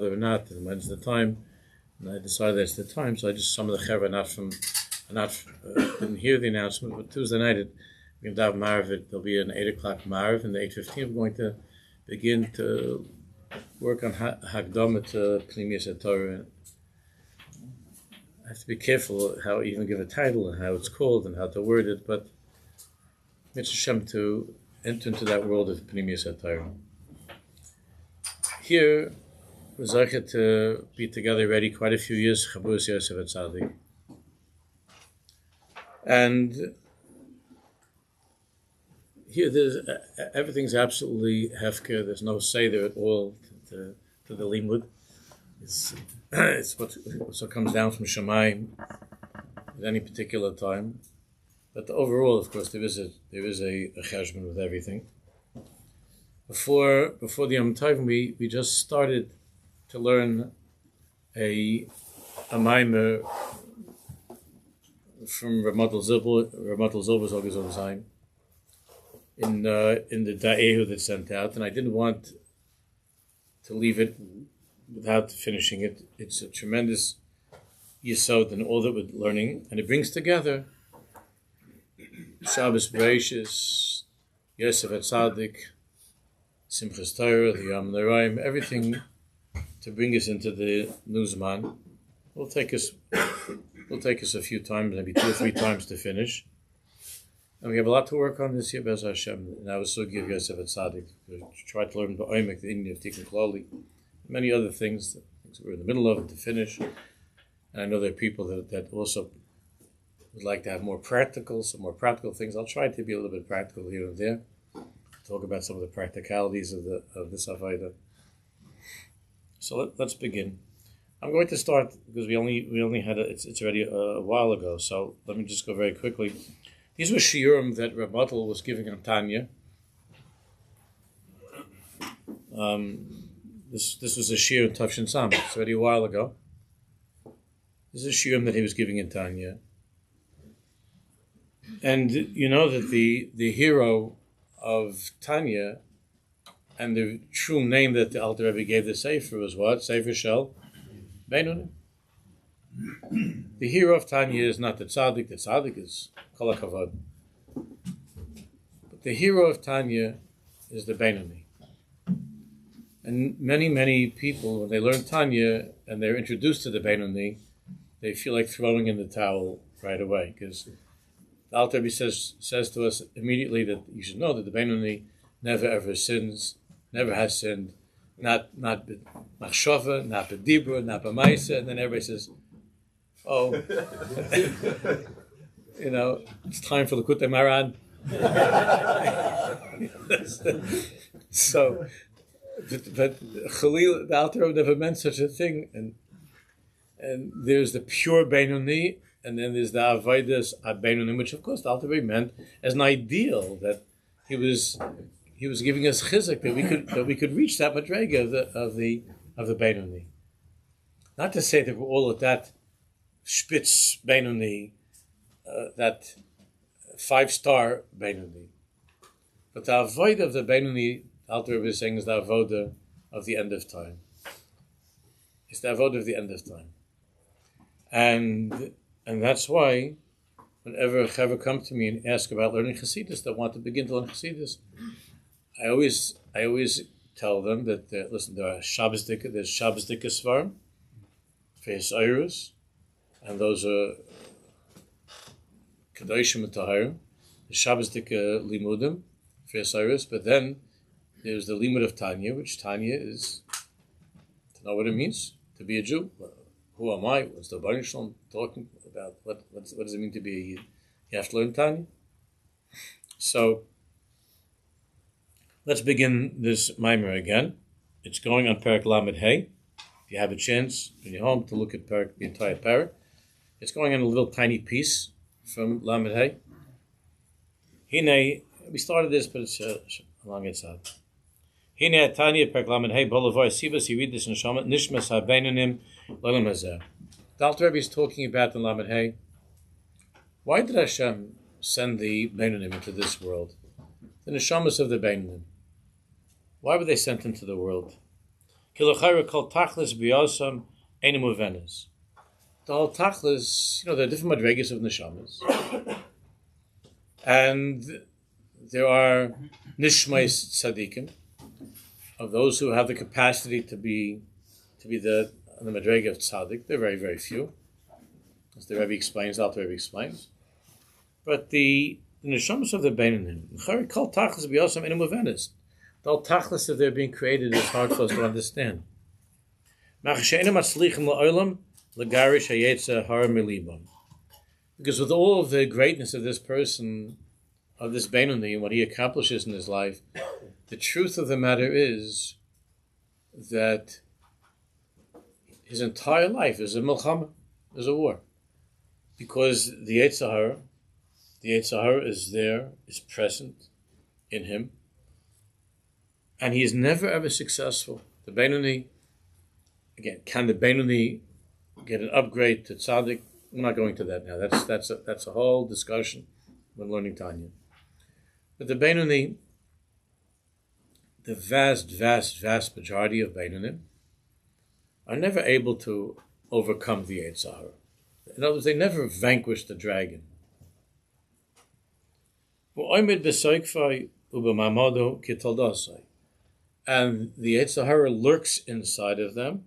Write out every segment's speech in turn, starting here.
whether or not, and when's the time. And I decided that's the time, so some of the chevra didn't hear the announcement, but Tuesday night we're going to have Marv. There'll be an 8 o'clock Marv, and the 8:15 we're going to begin to work on Hakdama to Pnimiyas Torah. I have to be careful how I even give a title and how it's called and how to word it, but Mitzvah Shem to enter into that world of Pnimiyas Torah. Here, we're zeichet to be together already quite a few years, Chaburas Yosef HaTzadik. And here, everything's absolutely hefker. There's no seder at all to the limud. It's what comes down from Shamayim at any particular time. But overall, of course, there is a cheshbon with everything. Before the Yom Tovim, we just started to learn a maimer from Ramat Zilber's Oguz Zayin in the Da'ehu that's sent out, and I didn't want to leave it without finishing it. It's a tremendous yesod in all that we're learning, and it brings together Shabbos Bereishis, Yosef HaTzadik, Simchas Torah, the Yom Noraim, everything to bring us into the Nuzman. Will take us a few times, maybe 2 or 3 times to finish. And we have a lot to work on this year, Bez Hashem. And I was so give Yosef HaTzadik. We try to learn Ba'omek, the Indian of Tikkun Klali, many other things that we're in the middle of and to finish. And I know there are people that also would like to have some more practical things. I'll try to be a little bit practical here and there. Talk about some of the practicalities of this Avodah. So let's begin. I'm going to start because we only had it's already a while ago. So let me just go very quickly. These were shiurim that Reb Matel was giving on Tanya. This was a shiur in Tafshin Sam. It's already a while ago. This is a shiurim that he was giving in Tanya. And you know that the hero of Tanya and the true name that the Alter Rebbe gave the Sefer was what? Sefer Shel benoni. The hero of Tanya is not the Tzaddik. The Tzaddik is Kol HaKavod. But the hero of Tanya is the benoni. And many people, when they learn Tanya and they're introduced to the benoni, they feel like throwing in the towel right away, because the Alter Rebbe says to us immediately that you should know that the benoni never ever sins, never has sinned, not machshava, not bedibra, not b'maisa, and then everybody says, "Oh, it's time for the Kutei Maran." So, but Chalil, the Alter Rebbe never meant such a thing, and there's the pure benoni. And then there's the avodas benoni, which of course the Alter Rebbe meant as an ideal that he was giving us chizuk that we could reach that madrega of the benoni. Not to say that we're all at that spitz benoni, that 5-star benoni, but the avodah of the benoni, the Alter Rebbe is saying, is the avodah of the end of time. It's the avodah of the end of time, and that's why whenever a chaver come to me and ask about learning Chassidus, that want to begin to learn Chassidus, I always tell them that listen, there's Shabbos Dika Svarim, Feis Eirus, and those are Kedoshim and Taharim, the Shabbos Dika Limudim, Feis Eirus, but then there's the Limud of Tanya, which Tanya is to know what it means to be a Jew. Who am I? What's the Baruch Shalom talking about? What does it mean to be a Yid? You have to learn Tanya. So let's begin this Maimer again. It's going on Perek Lamed Hey. If you have a chance when you're home to look at the entire Perek, it's going on a little tiny piece from Lamed Hey. Hine, we started this, but it's a long inside. Hine Tanya Perek Lamed Hey Bolavoy Sivas. You read this in Neshama Nishmas HaBeinonim. The Alter Rebbe is talking about in Lamed Hey. Why did Hashem send the Beinonim into this world? The neshamas of the Beinonim. Why were they sent into the world? Hilachayra called tachlis biyosam enim uvenis. The whole tachlis, there are different madregas of neshamas, and there are nishmais tzadikim, of those who have the capacity to be the madrega of tzaddik. They're very, very few, as the Rebbe explains. But the neshamas of the beinonim, l'chayra kol tachlis biyosam enim uvenis. The whole tachlis that they're being created is hard for us to understand. Because with all of the greatness of this person, of this benoni, and what he accomplishes in his life, the truth of the matter is that his entire life is a milchama, is a war. Because the Yetzer Hara is there, is present in him, and he is never ever successful. The benoni, again, can the benoni get an upgrade to tzaddik? I'm not going to that now. That's a whole discussion when learning Tanya. But the benoni, the vast majority of benonim are never able to overcome the Yetzer Hara. In other words, they never vanquish the dragon. And the Yetzer Hara lurks inside of them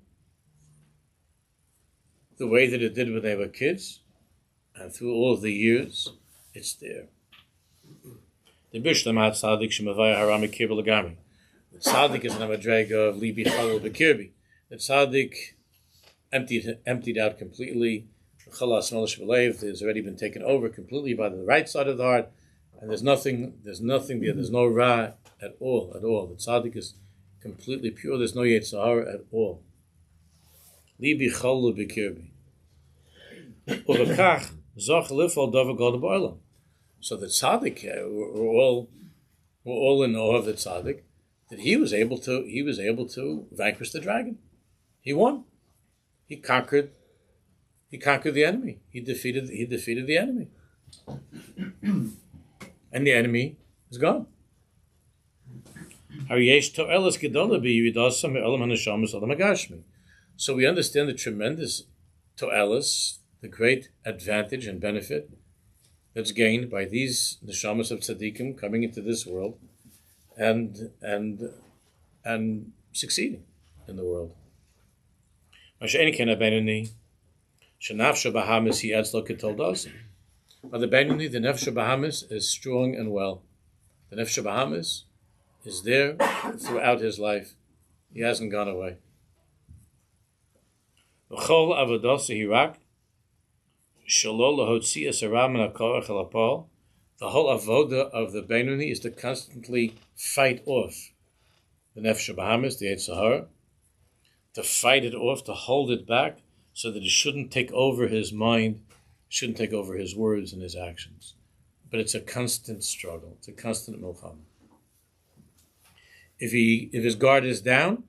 the way that it did when they were kids, and through all of the years, it's there. The HaTzadik is an amadrega of libi chalul b'kirbi. The tzaddik emptied out completely. Chalas melech has already been taken over completely by the right side of the heart, and there's nothing there. There's no ra at all. The tzaddik is completely pure. There's no Yetzer Hara at all. Libi chalul b'kirbi. Uvakach zoch lifol davar gadol ba'olam. So the tzaddik, we're all in awe of the tzaddik, that he was able to vanquish the dragon. He won. He conquered the enemy. He defeated the enemy. And the enemy is gone. So we understand the tremendous to'elis, the great advantage and benefit that's gained by these neshamas of tzaddikim coming into this world and succeeding in the world. But the benoni, the nefesh bahamis, is strong and well. The nefesh bahamis is there throughout his life. He hasn't gone away. The whole avodah of the benoni is to constantly fight off the nefesh bahamis, the Yetzer Hara, to fight it off, to hold it back, so that it shouldn't take over his mind, shouldn't take over his words and his actions. But it's a constant struggle. It's a constant milchama. If his guard is down,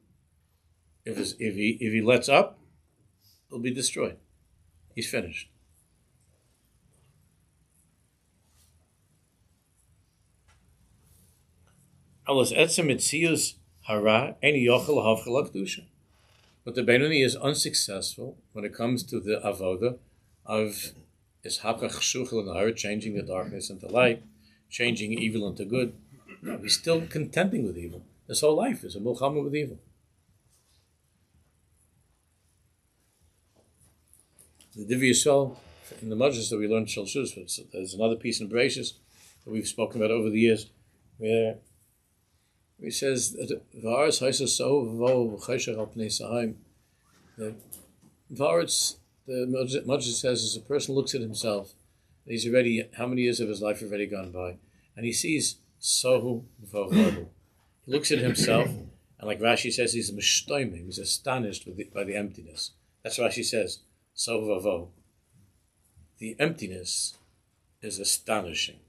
if he lets up, he'll be destroyed. He's finished. But the benoni is unsuccessful when it comes to the avoda of ishapach shuchel in the heart, changing the darkness into light, changing evil into good. No, he's still contending with evil. His whole life is a milchama with evil. The Divi Yisrael, in the Majlis that we learned Shal Shus, there's another piece in Bereshis that we've spoken about over the years, where he says that V'aretz haisa so v'vo v'cheshach al pnei sahaim. The Majlis says, as a person looks at himself, and he's already, how many years of his life have already gone by, and he sees sohu v'vo. He looks at himself, and like Rashi says, he's mishtoimim, he's astonished by the emptiness. That's what Rashi says, sohu v'vo. The emptiness is astonishing.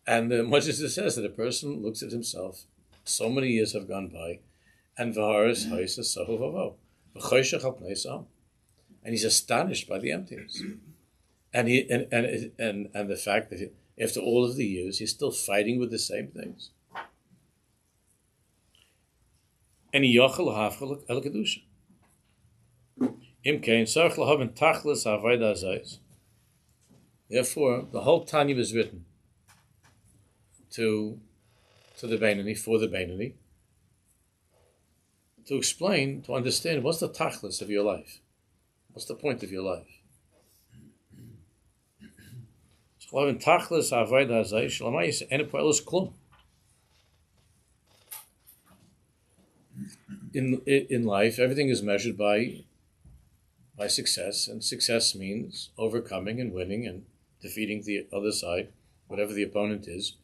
And the Majlis says that a person looks at himself, so many years have gone by, and V'haris haisa sohu v'vo. V'choshech al pnei saham. And he's astonished by the emptiness. And the fact that after all of the years, he's still fighting with the same things. Any yochel hafchel el kedusha. Imkein tzarich lahaven tachlis ha'avayda hazayis. Therefore, the whole Tanya was written to the benoni, for the benoni, to explain, to understand what's the tachlis of your life. What's the point of your life? Tachlis ha'avayda hazayis shalamayis en po'elos klum. In life, everything is measured by success, and success means overcoming and winning and defeating the other side, whatever the opponent is.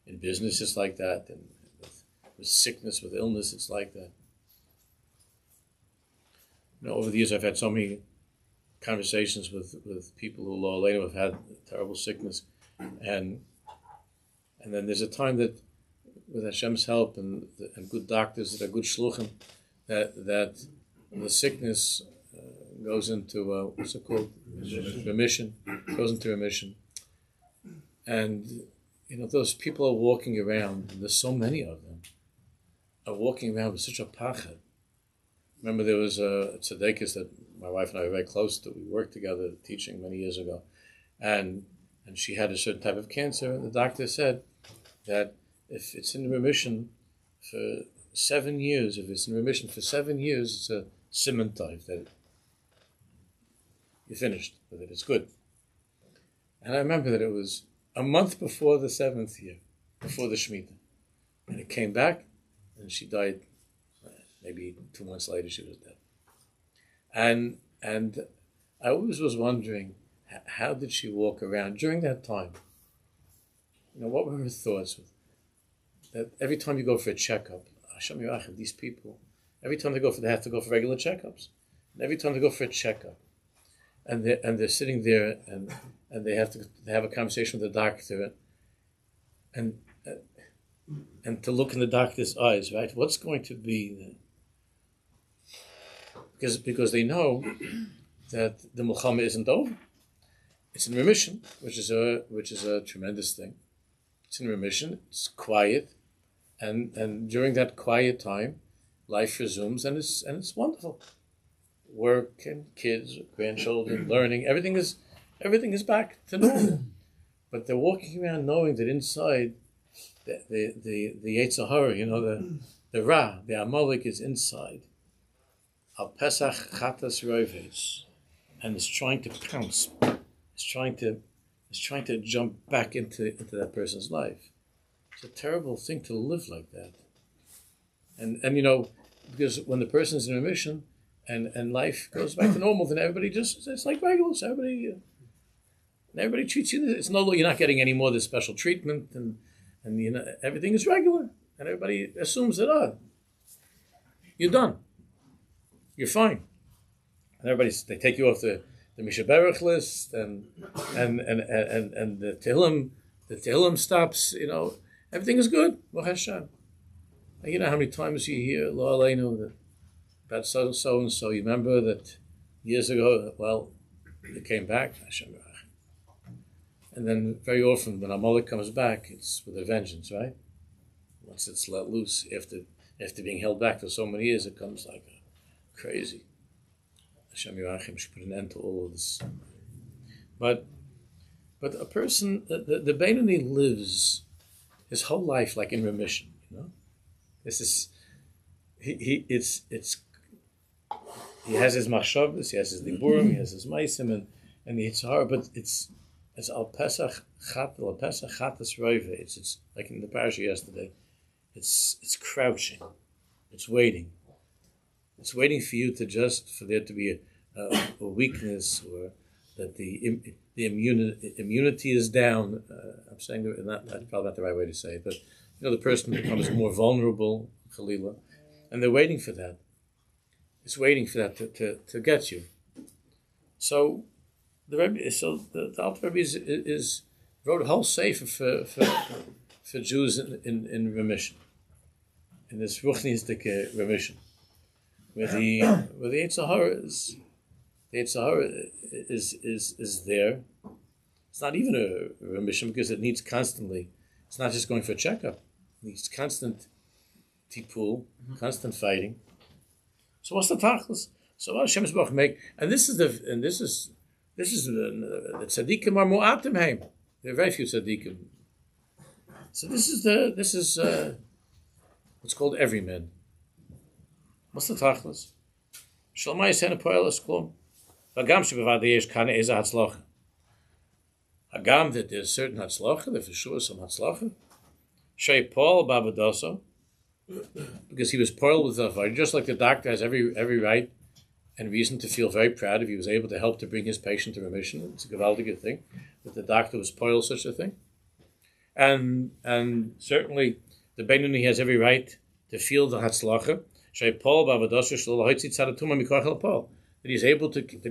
In business, it's like that, and with sickness, with illness, it's like that. Over the years, I've had so many conversations with people who, lo aleinu, have had terrible sickness, and then there's a time that, with Hashem's help and good doctors that are good shluchim, that the sickness goes into what's it called? Remission. Goes into remission. And those people are walking around, and there's so many of them, are walking around with such a pachad. Remember, there was a tzaddikus that my wife and I were very close to. We worked together teaching many years ago, and she had a certain type of cancer, and the doctor said that if it's in remission for 7 years, it's a siman tov, that you're finished with it, it's good. And I remember that it was a month before the 7th year, before the Shemitah. And it came back, and she died, maybe 2 months later she was dead. And I always was wondering, how did she walk around during that time? What were her thoughts? That every time you go for a checkup, Hashem Yerachim, these people, every time they have to go for regular checkups. And every time they go for a checkup, and they're sitting there, and they have to have a conversation with the doctor, and to look in the doctor's eyes, right? What's going to be? Because they know that the milchama isn't over. It's in remission, which is a tremendous thing. It's in remission. It's quiet, and during that quiet time, life resumes, and it's wonderful. Work and kids, grandchildren, learning, everything is back to normal. But they're walking around knowing that inside, the Yetzer Hara, the Ra, the Amalek is inside. Al Pesach Chatas Roves, and it's trying to pounce. It's trying to jump back into that person's life. It's a terrible thing to live like that. And because when the person's in remission and life goes back to normal, then everybody it's like regular. So everybody treats you. It's no, you're not getting any more of this special treatment, and everything is regular, and everybody assumes that you're done, you're fine, and they take you off the Mishaberach list, and the Tehillim stops. Everything is good. Baruch Hashem. And you know how many times you hear Lo Aleinu that about so and so. You remember that years ago? Well, it came back. Hashem. And then very often when Amalek comes back, it's with a vengeance, right? Once it's let loose, after being held back for so many years, it comes like crazy. Hashem Yerachim should put an end to all of this. But a person, the benoni lives his whole life like in remission. This is he has his machshavos, he has his diburim, he has his meisim and the Yitzhar, but it's al Pesach chatas roive. It's like in the parasha yesterday. It's crouching. It's waiting. It's waiting for you for there to be a weakness, or that the immunity is down. I'm saying that's probably not the right way to say it, but the person becomes more vulnerable, Chalila, and they're waiting for that. It's waiting for that to get you. So the Alter Rebbe is wrote a whole sefer for Jews in remission, in this ruchnistic remission, where the Yetzer Hara is there. It's not even a remission because it needs constantly. It's not just going for a checkup. It needs constant tipul, constant fighting. So what's the tachlis? So what Hashem's Baruch make, and this is the tzaddikim are mu'atim heim. There are very few tzaddikim. So this is what's called everyman. What's the tachlis? Shalmai sena poelas klum. Hagam shebevad yesh kana is a hatzlacha. Hagam that there's certain hatzlacha, there for sure some hatzlacha. Shei Paul Babadoso, because he was poiled with the just like the doctor has every right and reason to feel very proud if he was able to help to bring his patient to remission. It's a gewaldige thing that the doctor was poiled such a thing. And certainly the benoni has every right to feel the hatzlacha. Shei Paul Babadoso shlo hoitzi tzadatuma mikochel Paul, that he's able to keep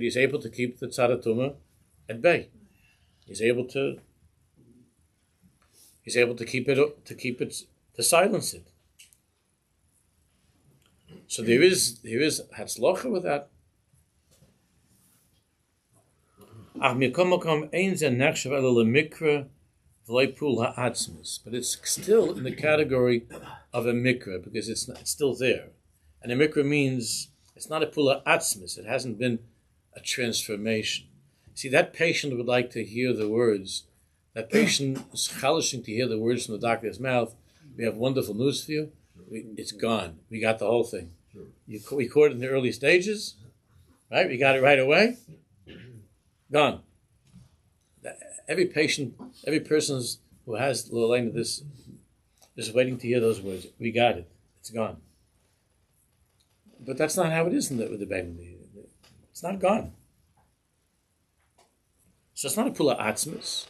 the tzadatuma at bay. He's able to keep it to silence it. So there is hatzlacha with that. But it's still in the category of a mikra because it's still there, and a mikra means it's not a pula atzmis. It hasn't been a transformation. See, that patient would like to hear the words. That patient is chalishing to hear the words from the doctor's mouth. We have wonderful news for you. It's gone. We got the whole thing. We caught it in the early stages, right? We got it right away. Gone. Every patient, every person who has l'oleinu this is waiting to hear those words. We got it. It's gone. But that's not how it is with the benoni. It's not gone. So it's not a pula atzmis.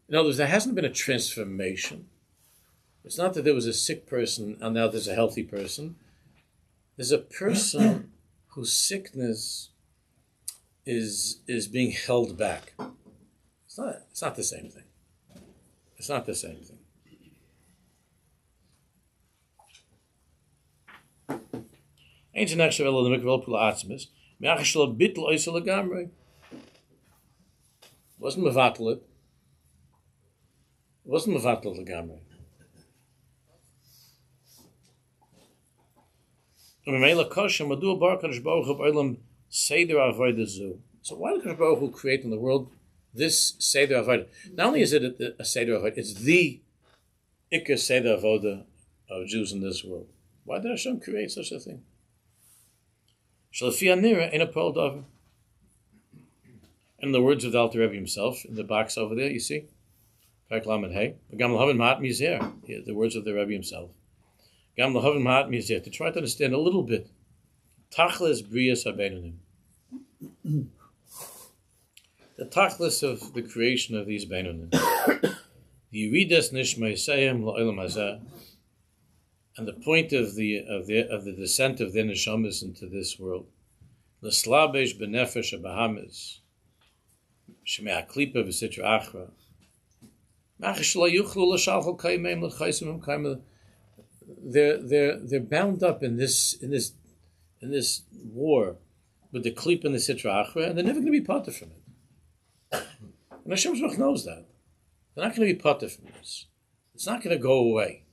In other words, there hasn't been a transformation. It's not that there was a sick person and now there's a healthy person. There's a person whose sickness is being held back. It's not the same thing. It's not the same thing. Wasn't mevatel it. Wasn't mevatel the gamre. So why did Baruch Hu create in the world this Seder Avodah? Not only is it a Seder Avodah, it's the Iker Seder Avodah of Jews in this world. Why did Hashem create such a thing? In the words of the Alter Rebbe himself, in the box over there, you see, the words of the Rebbe himself. To try to understand a little bit, Tachlis Brias HaBeinonim. The Tachlis of the creation of these Beinonim. The Yeridas Nishmaisayim La'olam Hazeh, and the point of the descent of the neshamas into this world. L'slabesh b'nefesh habahamis, shemei haklipa v'sitra achra. Machish lo yuchlu l'shalchol kaimeim l'chaisim kaim. They're bound up in this war with the klipa and the sitra achra, and they're never going to be parted from it. And Hashem Shemach knows that they're not going to be parted from this. It's not going to go away.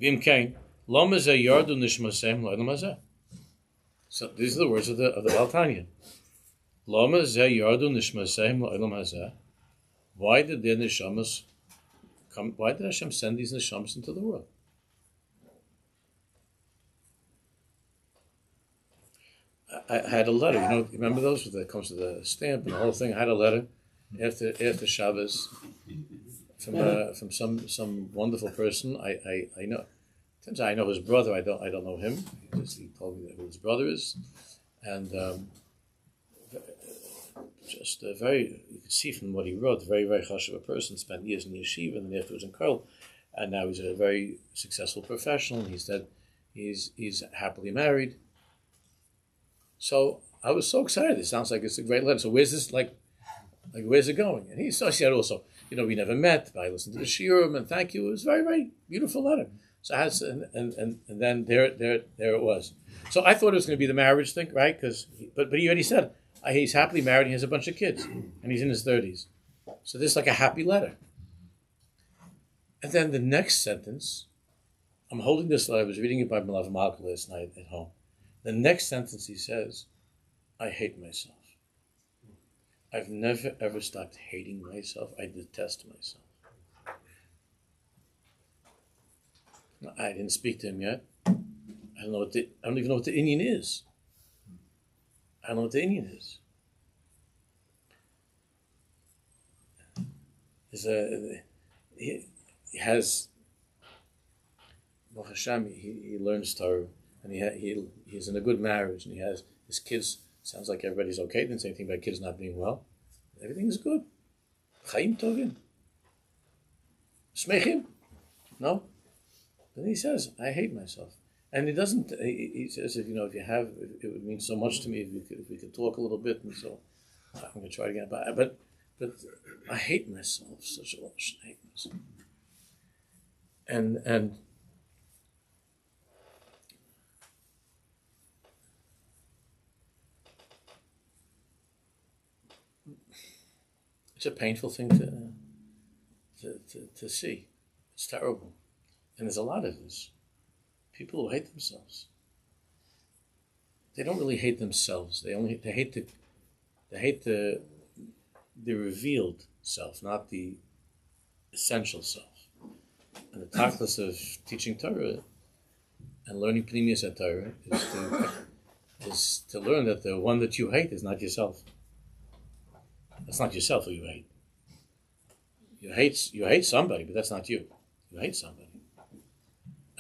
V'imkein lo mezeh yardu nishmasem lo'olam hazeh. So these are the words of the Tanya. Lo mezeh yardu nishmasem lo'olam hazeh. Why did their neshamas come? Why did Hashem send these neshamas into the world? I had a letter. You remember those? That comes to the stamp and the whole thing. I had a letter after Shabbos from some wonderful person. I know. Turns out I know his brother. I don't know him. He told me who his brother is, and just very. You could see from what he wrote, very very chashuv a person. Spent years in yeshiva and then afterwards in Kollel, and now he's a very successful professional. He said he's happily married. So I was so excited. It sounds like it's a great letter. So where's this like where's it going? And he said also, we never met, but I listened to the shiurim and thank you. It was a very, very beautiful letter. So I had, and then there it was. So I thought it was going to be the marriage thing, right? But he already said he's happily married. He has a bunch of kids, and he's in his 30s. So this is like a happy letter. And then the next sentence I'm holding this. I was reading it by Malav Malka last night at home. The next sentence he says, I hate myself. I've never ever stopped hating myself. I detest myself. I didn't speak to him yet. I don't even know what the Indian is. I don't know what the Indian is. He has, Baruch Hashem, he learns Torah, and he's in a good marriage, and he has his kids. Sounds like everybody's okay. Didn't say anything about kids not being well. Everything is good. Chaim tovim. Smechim? No. Then he says, I hate myself. And he doesn't, he says, if you have, it would mean so much to me if we could talk a little bit, and so I'm going to try to get by. But I hate myself, such a lot. I hate myself. And it's a painful thing to see. It's terrible. And there's a lot of this. People who hate themselves. They don't really hate themselves. They hate the revealed self, not the essential self. And the tachlis of teaching Torah and learning Pnimius at Torah is to learn that the one that you hate is not yourself. That's not yourself who you hate. You hate somebody, but that's not you. You hate somebody.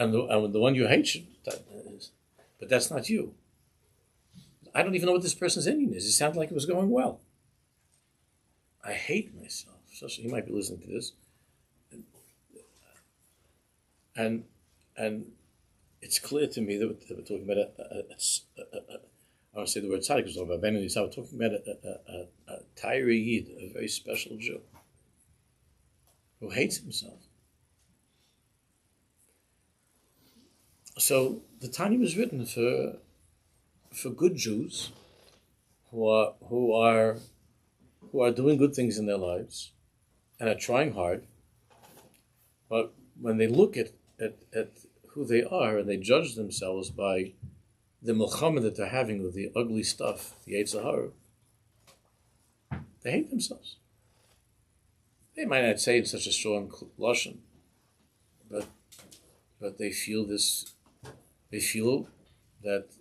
And the one you hate but that's not you. I don't even know what this person's Indian is. It sounded like it was going well. I hate myself. So he might be listening to this. And it's clear to me that we're talking about I want to say the word tzaddik, we're talking about benoni. So we're talking about a Tyre Yid, a very special Jew, who hates himself. So the Tanya was written for good Jews who are doing good things in their lives and are trying hard, but when they look at who they are and they judge themselves by the milchama that they're having with the ugly stuff, the Yetzer Hara, they hate themselves. They might not say it in such a strong lashon, but they feel this. They feel that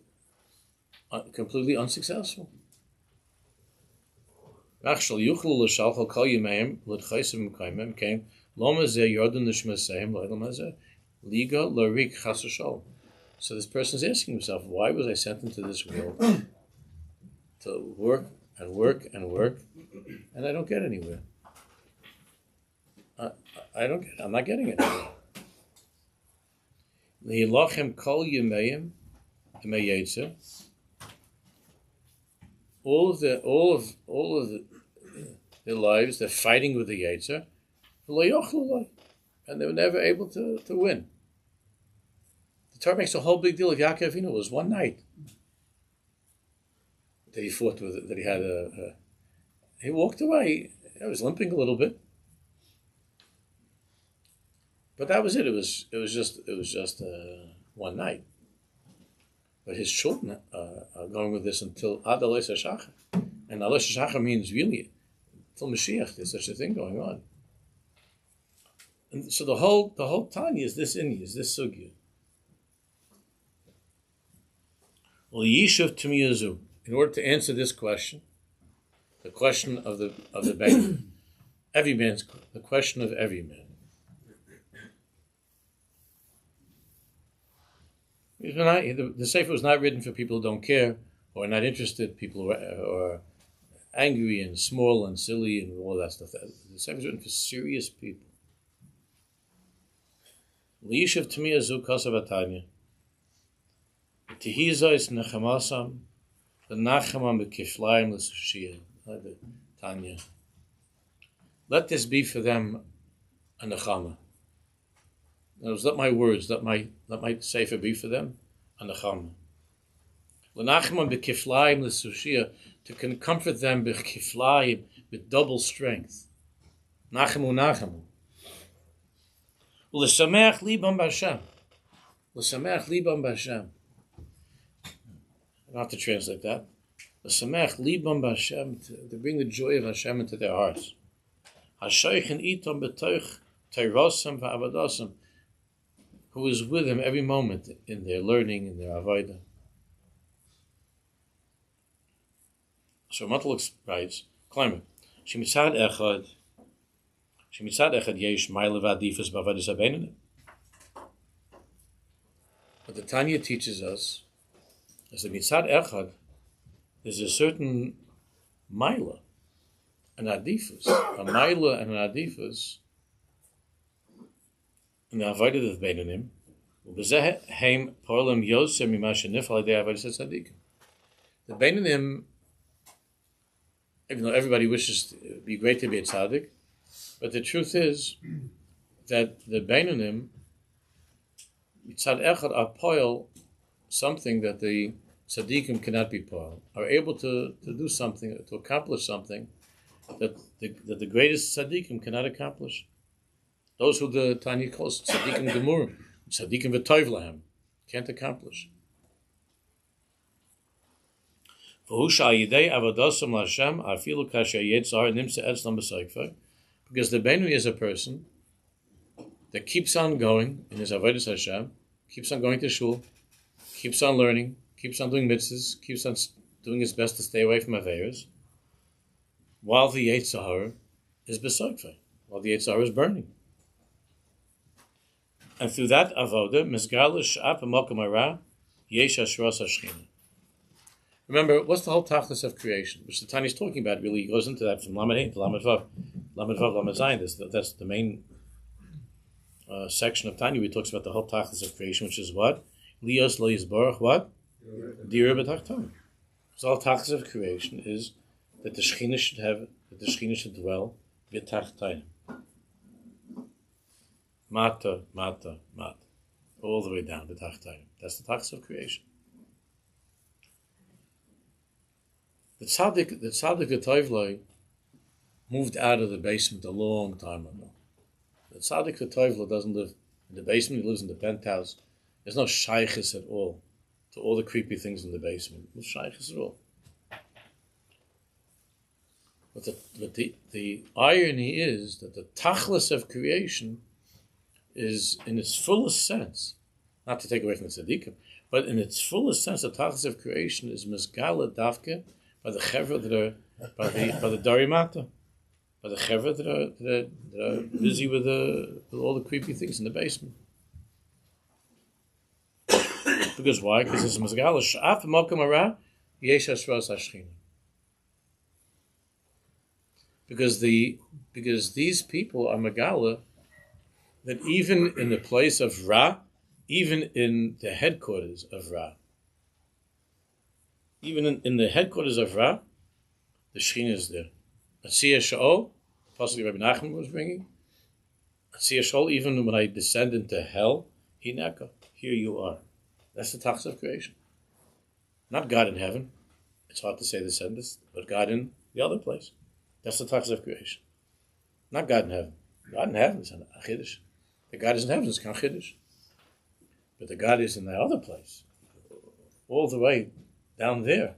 completely unsuccessful. So this person is asking himself, why was I sent into this world to work and work and work, and I don't get anywhere? I'm not getting it. All of their lives, they're fighting with the Yetzer, and they were never able to win. The Torah makes a whole big deal of Yaakov Avinu. It was one night that he fought with it, that he had he walked away. He was limping a little bit. But that was it. It was just one night. But his children are going with this until Ad Aleis HaShachar. And Aleis HaShachar means really, until Mashiach, there's such a thing going on. And so the whole Tanya is this sugya. Well, Yishuv Tamiyazu, in order to answer this question, the question of the benoni, the question of every man. The Sefer was not written for people who don't care, or are not interested, people who are angry and small and silly and all that stuff. The Sefer is written for serious people. L'yishav Tamiya Zu Kasav Tanya. Tehizos Nechamasam, the Nachamam Bekiflaim L'Sushia. Tanya. Let this be for them a Nechama. Let my words, let my sefer be for them a Nechama. L'Nachman Bekiflaim L'Sushia, to comfort them Bekiflaim, with double strength. Nachamu. L'Sameach Libam B'Hashem, L'sameach libam b'Hashem. I don't have to translate that. L'sameach libam b'Hashem, to bring the joy of Hashem into their hearts. Hashaychen itom b'toich teirosam v'avadosam, who is with them every moment in their learning, in their avodah. So Matlux writes, climate. Shemitzad echad yesh ma'ila v'adifas b'avodas habeinonim. What the Tanya teaches us is that mitzad echad, there's a certain ma'ila, an adifas, a ma'ila and an adifas in the avodah of beinonim. U'bezeh heim po'olam Yosef mimashe nifal adei avodas HaTzadik. The beinonim, even though everybody wishes to be great to be a tzaddik, but the truth is that the beinonim, mitzad echad, are poil something that the tzaddikim cannot be poil, are able to do something, to accomplish something that the greatest tzaddikim cannot accomplish. Those who the Tanya calls tzaddikim gemurim, tzaddikim v'toiv lahem, can't accomplish. Because the benoni is a person that keeps on going in his avodas Hashem, keeps on going to shul, keeps on learning, keeps on doing mitzvahs, keeps on doing his best to stay away from affairs, while the Yetzirah is besoikfei, while the Yetzirah is burning. And through that avodah, misgala sh'ap ha'mokum hara, yesh hashras hashchina. Remember, what's the whole tachlis of creation, which the Tanya is talking about? Really, he goes into that from Lamed Hein to Lamed Vav, Lamed Zayin. That's the main section of Tanya. He talks about the whole tachlis of creation, which is what? Lios lo yisborach, what? Dira b'tachton. So the whole tachlis of creation is that the Shechina should dwell b'tachton. Mata, all the way down b'tachton. That's the tachlis of creation. The tzaddik v'toivloi moved out of the basement a long time ago. The tzaddik v'toivloi doesn't live in the basement; he lives in the penthouse. There's no shaykhis at all to all the creepy things in the basement. No shaykhis at all. But the irony is that the tachlis of creation is, in its fullest sense, not to take away from the tzaddikim, but in its fullest sense, the tachlis of creation is mizgala davke, by the chevra that are by the darimata, by the chevra that are busy with all the creepy things in the basement. Because why? Because it's mazgala sh'af mokum hara yesh hashras hashchina. Because these people are magala that even in the place of Ra, even in the headquarters of Ra. Even in the headquarters of Ra, the Shechina is there. Atziyah Sha'ol, possibly Rabbi Nachman was bringing. Atziyah Sha'ol, even when I descend into hell, Hineka, here you are. That's the tachlis of creation. Not God in heaven. It's hard to say the sentence, but God in the other place. That's the tachlis of creation. Not God in heaven. God in heaven is a chiddush. The God is in heaven is kind of chiddush. But the God is in the other place, all the way down there.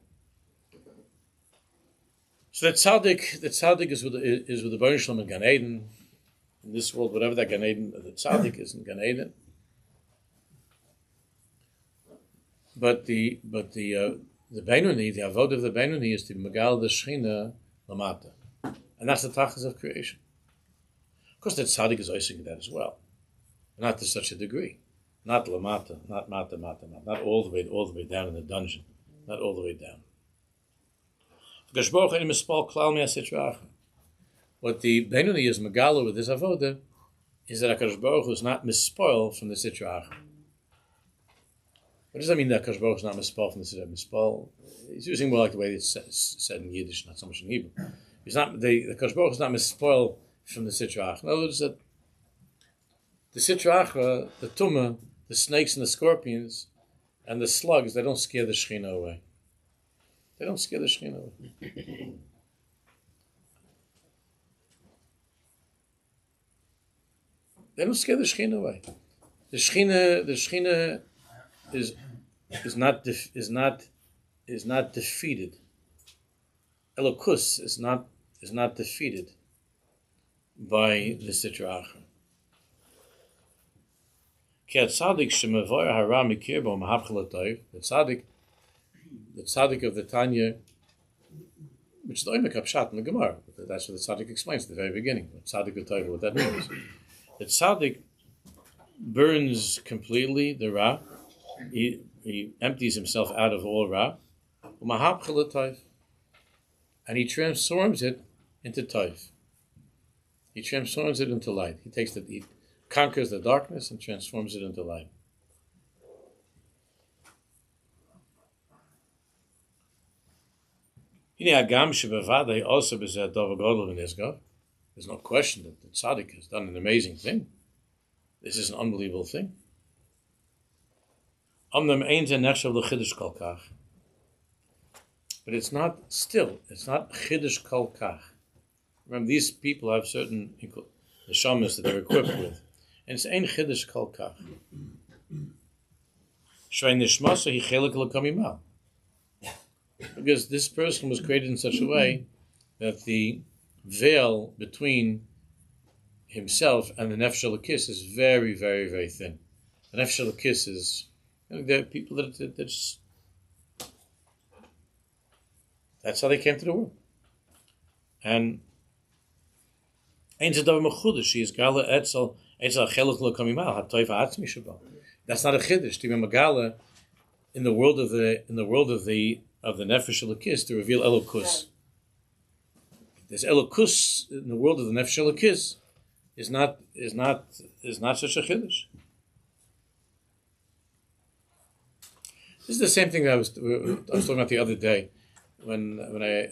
So that tzaddik is with the Baruch Shalom in Gan Eden. In this world, whatever that Gan Eden, the tzaddik is in Gan Eden. But the benoni, the avodah of the benoni, is to megal the Shechina lamata, and that's the tachlis of creation. Of course, that tzaddik is icing that as well, not to such a degree, not lamata, not not all the way down in the dungeon. Not all the way down. What the benoni is megala with this avodah is that HaKadosh Baruch Hu is not mispoil from the sitra achra. What does that mean that HaKadosh Baruch Hu is not mispoil from the sitra achra? Mispoil, he's using more like the way it's said in Yiddish, not so much in Hebrew. He's not the HaKadosh Baruch Hu is not mispoil from the sitra achra. In other words, that the sitra achra, the tumah, the snakes and the scorpions, and the slugs, they don't scare the Shechina away. They don't scare the Shechina away. They don't scare the Shechina away. The Shechina is is not defeated. Elokus is not defeated by the Sitra Achra. Ki HaTzadik shemavoyer hara mikir bo mahavchel atoiv. The tzaddik of the Tanya, which is the Oimek Pshat in the Gemara. That's what the tzaddik explains at the very beginning. Tzaddik atoiv, what that means. The tzaddik burns completely the ra. He empties himself out of all ra. Mahavchel atoiv. And he transforms it into toiv. He transforms it into light. He conquers the darkness and transforms it into light. There's no question that the tzaddik has done an amazing thing. This is an unbelievable thing. But it's not chiddush kol kach. Remember, these people have certain neshamas that they're equipped with. And it's ein chiddush kol kach. Shvei nishmasa hi chelik l'kamimal. Because this person was created in such a way that the veil between himself and the nefesh elokis is very, very, very thin. The nefesh elokis is, there are people that just, that's how they came to the world. And ein zedav mechudesh, he is gala etzel chelik l'kamimal hatoiv ha'atzmi sheba. That's not a chiddush to be megala in the world of the nefesh elokis to reveal elokus. This elokus in the world of the nefesh elokis is not such a chiddush. This is the same thing that I was talking about the other day when I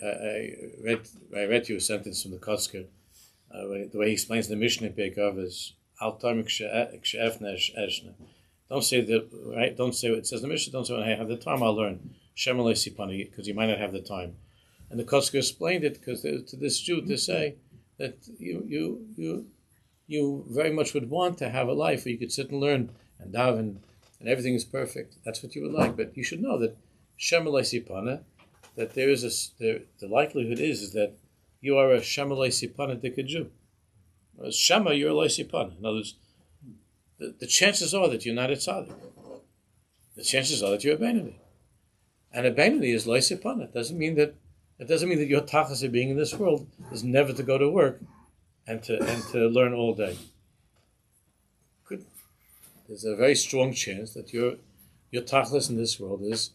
read you a sentence from the Kotzker. The way he explains the Mishnah in Peikav is al tamik she'efne eshne. Don't say that, right? Don't say it says the Mishnah. Don't say when I have the time I'll learn Shem alei sipani, because you might not have the time. And the Kotzker explained it because to this Jew to say that you very much would want to have a life where you could sit and learn and daven and everything is perfect. That's what you would like, but you should know that Shem alei sipana, that there is the likelihood is that you are a Shem alei sipana dika Jew. As Shema, you're a alei sipana. In other words, the chances are that you're not a tzaddik. The chances are that you're a benoni. And a benoni is alei sipana. It doesn't mean that your tachas of being in this world is never to go to work and to learn all day. Good. There's a very strong chance that your tachas in this world is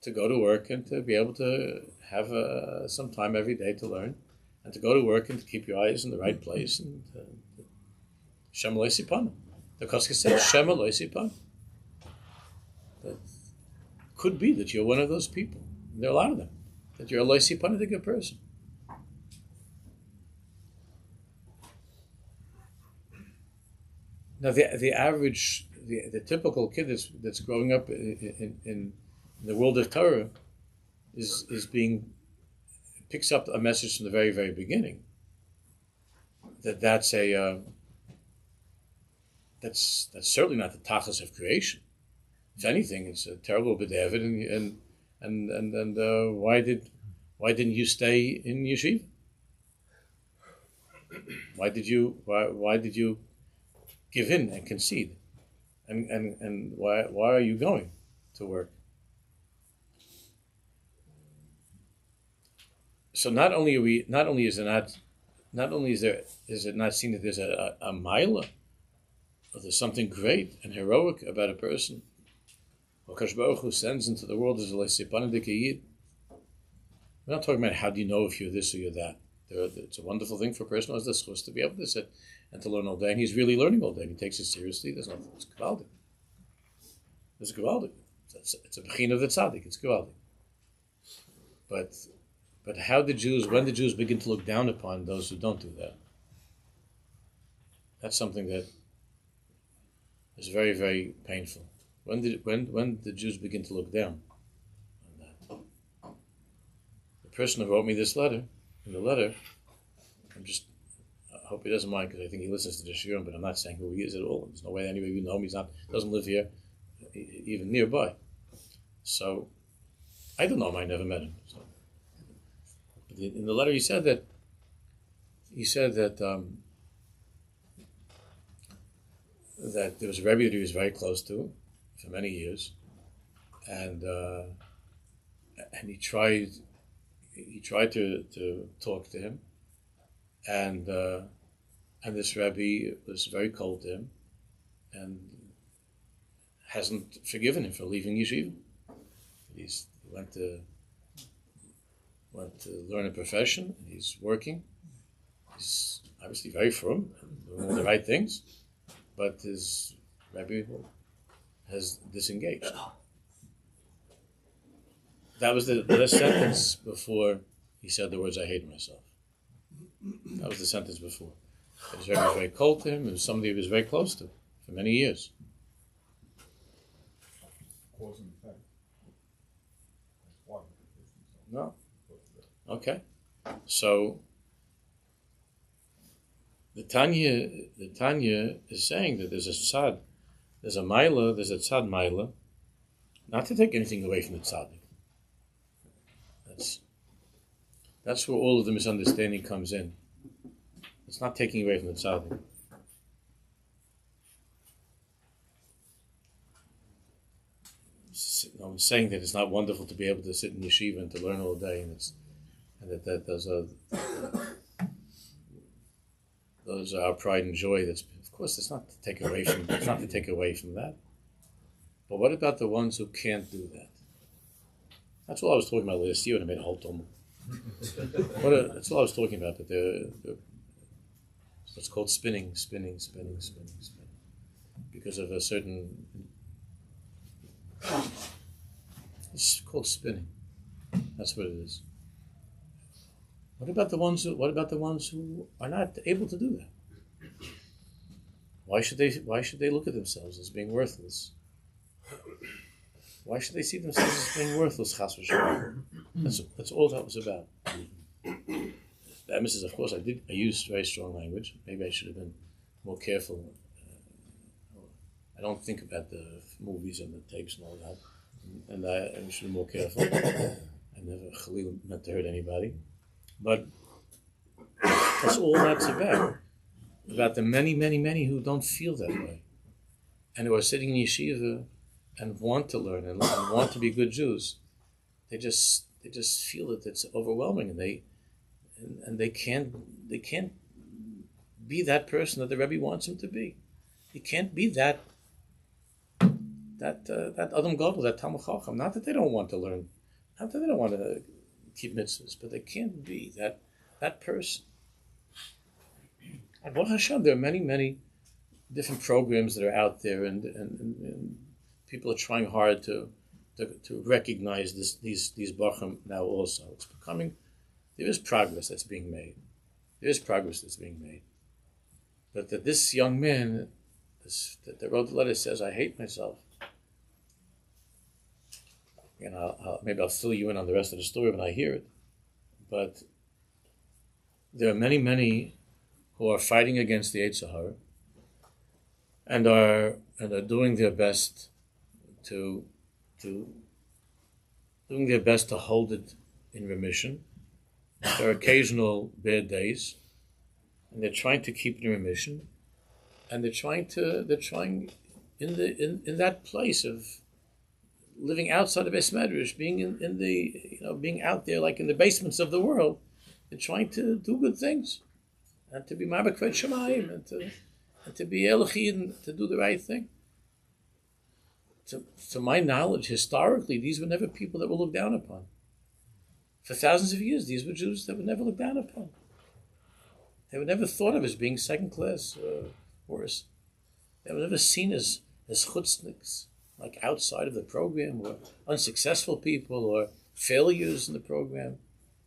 to go to work and to be able to have some time every day to learn, and to go to work and to keep your eyes in the right place. And Shem alei sipana. The Koska said Shem alei sipana. That could be that you're one of those people. There are a lot of them. That you're a alei sipana, a good person. Now the average, the typical kid that's growing up in the world of Torah picks up a message from the very, very beginning. That's certainly not the tachas of creation. If anything, it's a terrible b'david. And why didn't you stay in yeshiva? Why did you give in and concede? And why are you going to work? So not only is it not seen that there's a maila, or there's something great and heroic about a person who Kadosh Baruch Hu sends into the world as a leisipana dekayid. We're not talking about how do you know if you're this or you're that. It's a wonderful thing for a person who has the schus to be able to sit and to learn all day, and he's really learning all day. And he takes it seriously. There's nothing. It's gewaldig. It's gewaldig. It's a bechin of the tzaddik. It's gewaldig. But when the Jews begin to look down upon those who don't do that, that's something that is very, very painful. When the Jews begin to look down on that. The person who wrote me this letter, in the letter, I hope he doesn't mind because I think he listens to the shiurim, but I'm not saying who he is at all. There's no way anybody would know him. Doesn't live here. even nearby. So I don't know him. I never met him. So, but in the letter, he said that that there was a Rebbe that he was very close to for many years, and he tried to talk to him, and this Rebbe was very cold to him, and hasn't forgiven him for leaving yeshiva. He went to learn a profession. He's working. He's obviously very frum, doing all the right things, but his Rebbe has disengaged. That was the sentence before he said the words, "I hate myself." That was the sentence before. His Rebbe was very cold to him, and somebody he was very close to for many years. Cause and effect. That's one. No. Okay. So the Tanya is saying that there's a tzad, there's a maila, there's a tzad maila, not to take anything away from the tzaddik. That's where all of the misunderstanding comes in. It's not taking away from the tzaddik. I'm saying that it's not wonderful to be able to sit in yeshiva and to learn all day, and that those are our pride and joy. That's, of course, it's not to take away from that. But what about the ones who can't do that? That's what I was talking about last year when I made a whole talmud. That's what I was talking about. That it's called spinning, because of a certain. It's called spinning. That's what it is. What about the ones who are not able to do that? Why should they look at themselves as being worthless? Why should they see themselves as being worthless? Chas v'shalom. That's all that was about. The emphasis, of course, I used very strong language. Maybe I should have been more careful. I don't think about the movies and the tapes and all that, and I should be more careful. I never Khalil meant to hurt anybody, but that's all that's about the many, many, many who don't feel that way, and who are sitting in yeshiva and want to learn and want to be good Jews. They just feel that it's overwhelming, and they can't be that person that the Rebbe wants them to be. He can't be that Adam Gadol, that Talmid Chacham. Not that they don't want to learn, not that they don't want to keep mitzvahs, but they can't be that person. And Baruch Hashem, there are many, many different programs that are out there, and people are trying hard to recognize these Bachim now also. It's becoming, there is progress that's being made. But that this young man that wrote the letter says, "I hate myself." And maybe I'll fill you in on the rest of the story when I hear it. But there are many, many who are fighting against the Yetzer Hara and are doing their best to hold it in remission. There are occasional bad days, and they're trying to keep it in remission, and they're trying in that place of living outside of Beis Medrash, being out there like in the basements of the world. They're trying to do good things, and to be Ma'abakvet Shemayim, and to be Elochi, and to do the right thing. To my knowledge, historically, these were never people that were looked down upon. For thousands of years, these were Jews that were never looked down upon. They were never thought of as being second class or worse. They were never seen as chutzniks, like outside of the program, or unsuccessful people, or failures in the program.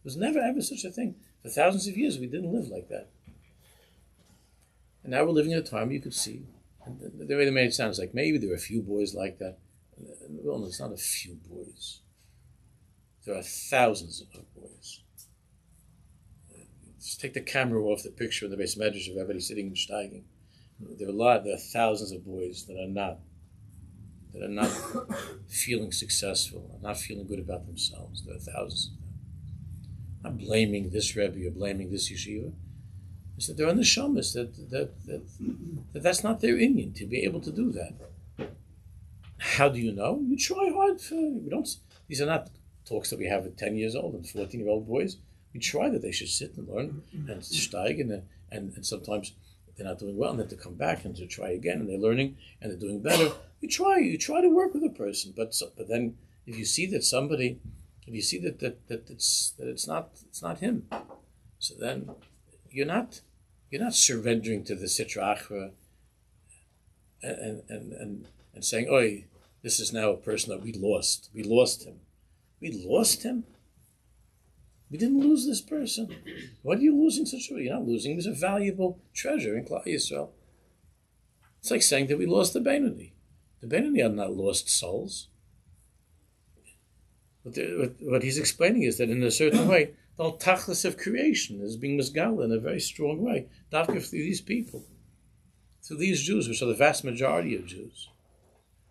There was never ever such a thing. For thousands of years, we didn't live like that. And now we're living in a time you could see, and the way they made it sound is like maybe there are a few boys like that. Well, it's not a few boys. There are thousands of boys. Just take the camera off the picture of the Beis Medrash of everybody sitting and steiging. There are thousands of boys that are not that are not feeling successful, and not feeling good about themselves. There are thousands of them. I'm not blaming this Rebbe or blaming this yeshiva. It's that they're on the shamas, that's not their inyan to be able to do that. How do you know? You try hard. These are not talks that we have at 10 years old and 14-year-old boys. We try that they should sit and learn and steig, and sometimes they're not doing well, and then to come back and to try again, and they're learning and they're doing better. You try to work with a person, but then if you see that somebody, if you see that it's not him, so then you're not surrendering to the sitra achra and saying, "Oi, this is now a person that we lost. We lost him. We lost him. We didn't lose this person. What are you losing such a way? You're not losing. He was a valuable treasure in Klal Yisrael." It's like saying that we lost the benoni. The benoni are not lost souls. What he's explaining is that in a certain way, the whole tachlis of creation is being misgal in a very strong way. Dafka through these people, through these Jews, which are the vast majority of Jews.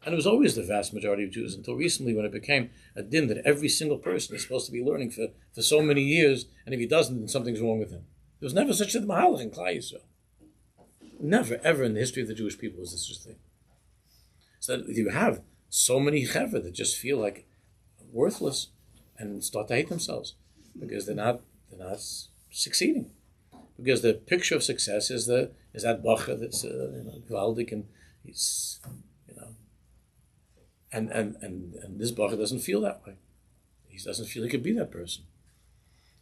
And it was always the vast majority of Jews until recently, when it became a din that every single person is supposed to be learning for so many years, and if he doesn't, then something's wrong with him. There was never such a mahalach in Klal Yisrael. Never, ever in the history of the Jewish people was this such a thing. So that you have so many chevra that just feel like worthless and start to hate themselves because they're not succeeding. Because the picture of success is that bacher that's gewaldig, and he's and this bacher doesn't feel that way. He doesn't feel he could be that person.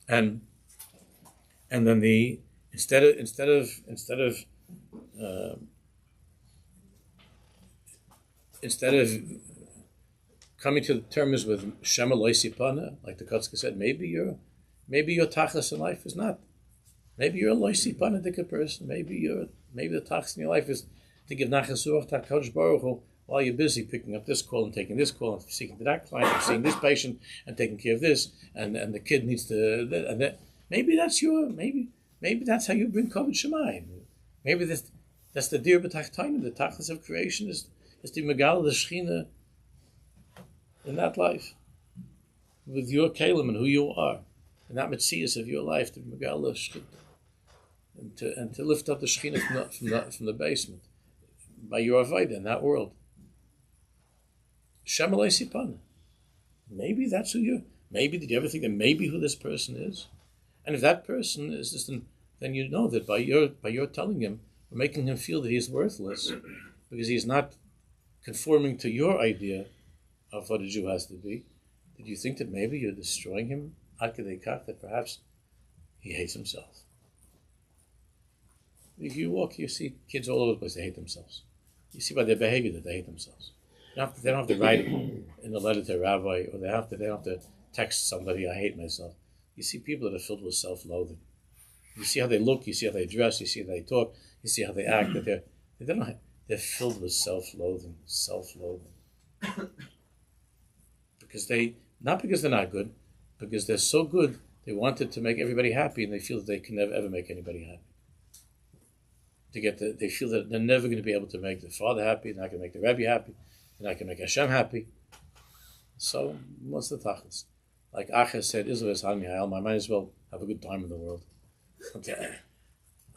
And then instead of coming to terms with Shema Loisi Pana, like the Kotzke said, maybe your tachlis in life is not. Maybe you're a Loisi Pana person. Maybe the tachlis in your life is to give Nachas Ruach to HaKadosh Baruch Hu while you're busy picking up this call and taking this call and speaking to that client and seeing this patient and taking care of this, and the kid needs to, and that. Maybe that's how you bring Kavod Shemayim. Maybe that's the Dir B'Tach Tanya, the tachlis of creation is the Megal, the Shechina in that life, with your Kalim and who you are, and that Metzias of your life, to Megal the Shechina, and to lift up the Shechina from the basement by your Avodah in that world. Shema Leisipana. Maybe that's who you're. Maybe did you ever think that maybe who this person is? And if that person is just, then you know that by your telling him, or making him feel that he's worthless, because he's not conforming to your idea of what a Jew has to be. Did you think that maybe you're destroying him? Ad kedei kach, that perhaps he hates himself. If you walk, you see kids all over the place, they hate themselves. You see by their behavior that they hate themselves. They don't have to write in a letter to a rabbi, or they don't have to text somebody, "I hate myself." You see people that are filled with self-loathing. You see how they look, you see how they dress, you see how they talk, you see how they act, that they're filled with self-loathing. Not because they're not good, because they're so good, they wanted to make everybody happy, and they feel that they can never ever make anybody happy. They feel that they're never going to be able to make the Father happy, they're not going to make the Rebbe happy, they're not going to make Hashem happy. So, what's the tachlis? Like Acher said, Israel is Hanmi Hayal, I might as well have a good time in the world. Okay.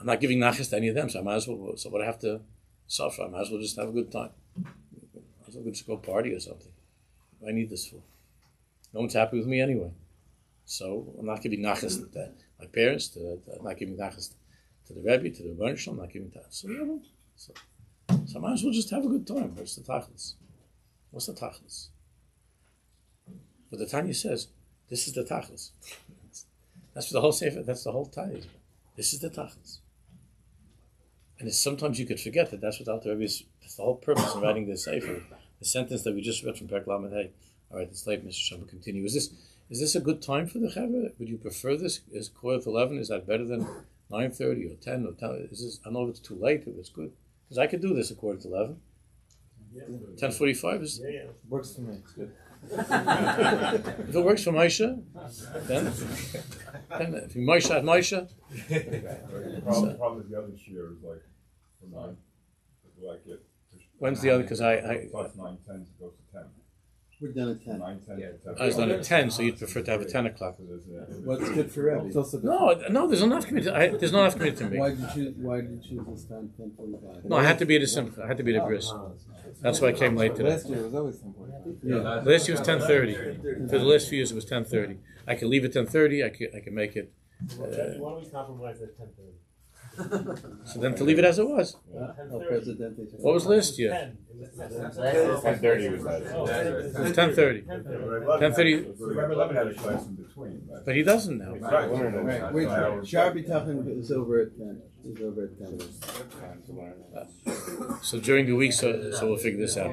I'm not giving nachas to any of them, so I might as well, so what I have to suffer, I might as well just have a good time. I might as well just go party or something. What do I need this for? No one's happy with me anyway. So I'm not giving nachas to my parents, I'm not giving nachas to the Rebbe, to the Rebbe Shalom, I'm not giving that. So I might as well just have a good time. What's the tachlis? What's the tachlis? But the Tanya says, this is the tachlis. That's the whole sefer. That's the whole Tanya. This is the tachlis. And sometimes you could forget that that's what Alter Rebbe is. That's the whole purpose in writing this sefer. The sentence that we just read from Perek Lamed Hey. All right, it's late, Mr. Shem will continue. Is this a good time for the Chavre? Would you prefer this? Is Quarter to 11? Is that better than 9:30 or 10 or 10? I don't know if it's too late, if it's good. Because I could do this at Quarter to 11. Yeah, 10:45 is. Yeah, it works for me. It's good. If it works for Moshe, then if you Moshe at Moshe. The problem is the other year is like for mine. Like it. When's the other? Because Plus 9, 10 to go to 10. We're done at 10. 9, 10 to 10. I was done at 10, so you'd prefer to have a 10 o'clock. What's good for Rebbe? It's also good. No, there's enough committed. There's not enough committed to me. Why did you choose this time, 10:45? No, I had to be at a simcha. I had to be at a bris. That's why I came late today. Last year it was always 10:45. Yeah. Last year was 10:30. For the last few years it was 10:30. I could leave at 10:30. I can make it. Why don't we compromise at 10:30? So then to leave it as it was. What was last year? 10:30 was that. It was 10:30. 10:30. Remember, Levin had a class in between. But he doesn't now. Right. Wait, Sharbi Tachan is over at 10. Is over at 10. So during the week, so we'll figure this out.